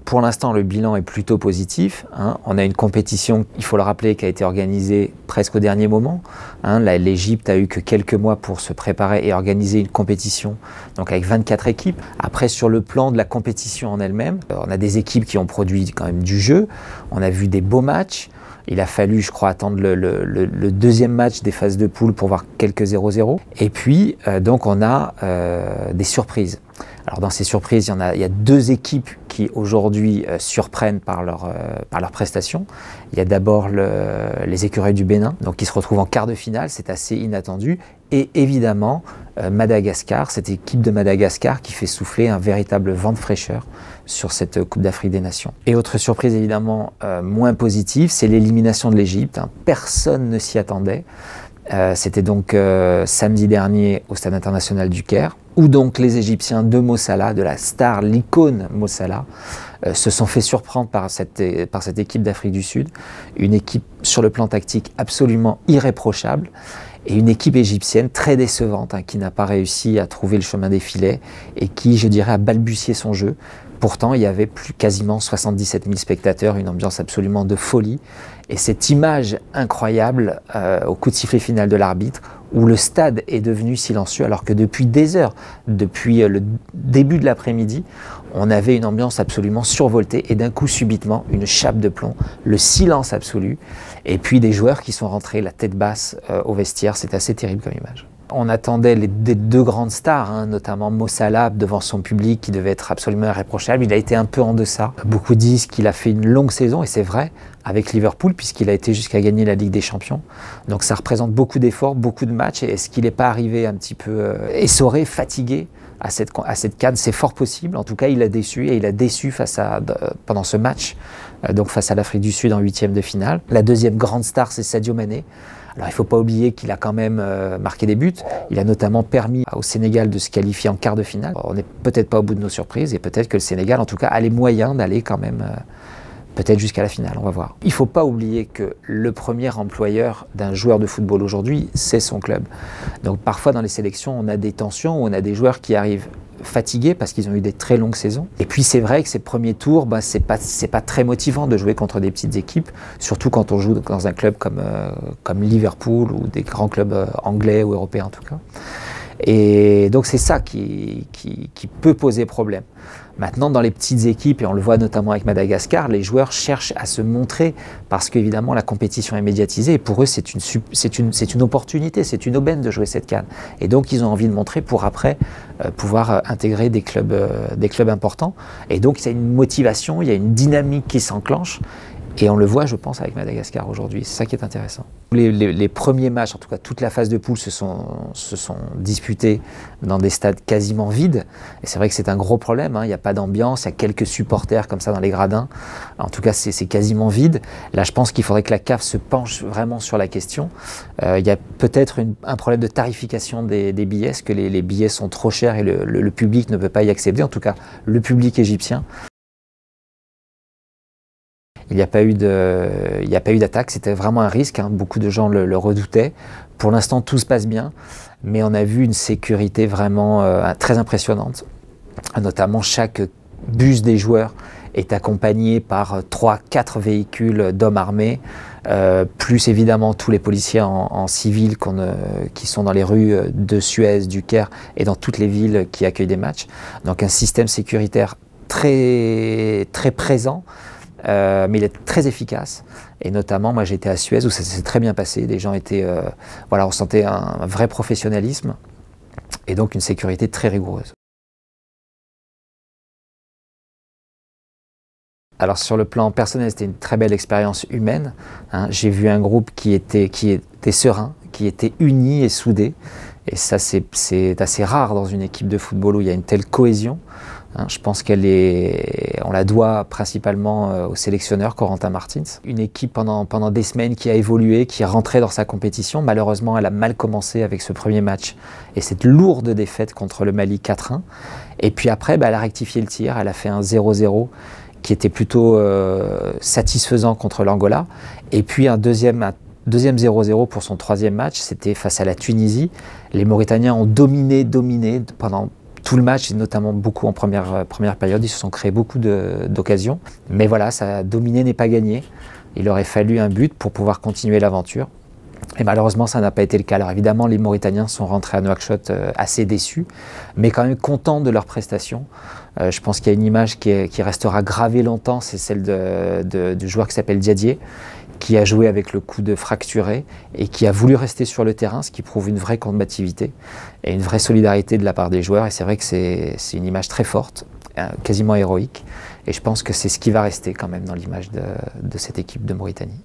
Pour l'instant, le bilan est plutôt positif. On a une compétition, il faut le rappeler, qui a été organisée presque au dernier moment. L'Égypte a eu que quelques mois pour se préparer et organiser une compétition, donc avec 24 équipes. Après, sur le plan de la compétition en elle-même, on a des équipes qui ont produit quand même du jeu. On a vu des beaux matchs. Il a fallu, je crois, attendre le deuxième match des phases de poule pour voir quelques 0-0. Et puis, donc, on a des surprises. Alors, dans ces surprises, il y a deux équipes qui, aujourd'hui, surprennent par leur prestation. Il y a d'abord les Écureuils du Bénin, donc qui se retrouvent en quart de finale. C'est assez inattendu. Et évidemment, Madagascar, cette équipe de Madagascar qui fait souffler un véritable vent de fraîcheur sur cette Coupe d'Afrique des Nations. Et autre surprise évidemment moins positive, c'est l'élimination de l'Égypte. Personne ne s'y attendait. C'était donc samedi dernier au Stade international du Caire, où donc les Égyptiens de Mo Salah, de la star, l'icône Mo Salah, se sont fait surprendre par cette équipe d'Afrique du Sud, une équipe sur le plan tactique absolument irréprochable, et une équipe égyptienne très décevante, qui n'a pas réussi à trouver le chemin des filets, et qui, je dirais, a balbutié son jeu. Pourtant, il y avait quasiment 77 000 spectateurs, une ambiance absolument de folie. Et cette image incroyable au coup de sifflet final de l'arbitre, où le stade est devenu silencieux, alors que depuis des heures, depuis le début de l'après-midi, on avait une ambiance absolument survoltée et d'un coup, subitement, une chape de plomb, le silence absolu, et puis des joueurs qui sont rentrés la tête basse au vestiaire. C'est assez terrible comme image. On attendait les deux grandes stars, notamment Mo Salah devant son public qui devait être absolument irréprochable. Il a été un peu en deçà. Beaucoup disent qu'il a fait une longue saison, et c'est vrai, avec Liverpool, puisqu'il a été jusqu'à gagner la Ligue des Champions. Donc ça représente beaucoup d'efforts, beaucoup de matchs. Et est-ce qu'il n'est pas arrivé un petit peu essoré, fatigué à cette CAN? C'est fort possible. En tout cas, il a déçu, et il a déçu pendant ce match, donc face à l'Afrique du Sud en huitième de finale. La deuxième grande star, c'est Sadio Mané. Alors il ne faut pas oublier qu'il a quand même marqué des buts. Il a notamment permis au Sénégal de se qualifier en quart de finale. On n'est peut-être pas au bout de nos surprises, et peut-être que le Sénégal, en tout cas, a les moyens d'aller quand même peut-être jusqu'à la finale, on va voir. Il ne faut pas oublier que le premier employeur d'un joueur de football aujourd'hui, c'est son club. Donc parfois dans les sélections, on a des tensions, on a des joueurs qui arrivent fatigués parce qu'ils ont eu des très longues saisons. Et puis c'est vrai que ces premiers tours, c'est pas très motivant de jouer contre des petites équipes, surtout quand on joue dans un club comme Liverpool ou des grands clubs anglais ou européens en tout cas. Et donc c'est ça qui peut poser problème. Maintenant, dans les petites équipes, et on le voit notamment avec Madagascar, les joueurs cherchent à se montrer parce qu'évidemment la compétition est médiatisée, et pour eux c'est une opportunité, c'est une aubaine de jouer cette CAN. Et donc ils ont envie de montrer pour après pouvoir intégrer des clubs importants. Et donc il y a une motivation, il y a une dynamique qui s'enclenche. Et on le voit, je pense, avec Madagascar aujourd'hui. C'est ça qui est intéressant. Les premiers matchs, en tout cas toute la phase de poule, se sont disputés dans des stades quasiment vides. Et c'est vrai que c'est un gros problème. Il n'y a pas d'ambiance, il y a quelques supporters comme ça dans les gradins. En tout cas, c'est quasiment vide. Là, je pense qu'il faudrait que la CAF se penche vraiment sur la question. Il y a peut-être un problème de tarification des billets, parce que les billets sont trop chers et le public ne peut pas y accéder. En tout cas, le public égyptien. Il n'y a pas eu d'attaque, c'était vraiment un risque, beaucoup de gens le redoutaient. Pour l'instant, tout se passe bien, mais on a vu une sécurité vraiment très impressionnante. Notamment, chaque bus des joueurs est accompagné par 3-4 véhicules d'hommes armés, plus évidemment tous les policiers en civil qui sont dans les rues de Suez, du Caire et dans toutes les villes qui accueillent des matchs. Donc un système sécuritaire très, très présent. Mais il est très efficace, et notamment moi j'étais à Suez où ça s'est très bien passé, les gens étaient, on sentait un vrai professionnalisme et donc une sécurité très rigoureuse. Alors sur le plan personnel, c'était une très belle expérience humaine, j'ai vu un groupe qui était serein, qui était uni et soudé, et ça c'est assez rare dans une équipe de football où il y a une telle cohésion. Je pense on la doit principalement au sélectionneur Corentin Martins. Une équipe pendant des semaines qui a évolué, qui est rentrée dans sa compétition. Malheureusement, elle a mal commencé avec ce premier match et cette lourde défaite contre le Mali 4-1. Et puis après, elle a rectifié le tir, elle a fait un 0-0 qui était plutôt satisfaisant contre l'Angola. Et puis un deuxième 0-0 pour son troisième match, c'était face à la Tunisie. Les Mauritaniens ont dominé pendant tout le match, et notamment beaucoup en première période. Ils se sont créés beaucoup d'occasions. Mais voilà, ça, dominer n'est pas gagné. Il aurait fallu un but pour pouvoir continuer l'aventure. Et malheureusement, ça n'a pas été le cas. Alors évidemment, les Mauritaniens sont rentrés à Nouakchott assez déçus, mais quand même contents de leur prestation. Je pense qu'il y a une image qui restera gravée longtemps, c'est celle du joueur qui s'appelle Diadier, qui a joué avec le coude fracturé et qui a voulu rester sur le terrain, ce qui prouve une vraie combativité et une vraie solidarité de la part des joueurs. Et c'est vrai que c'est une image très forte, quasiment héroïque. Et je pense que c'est ce qui va rester quand même dans l'image de cette équipe de Mauritanie.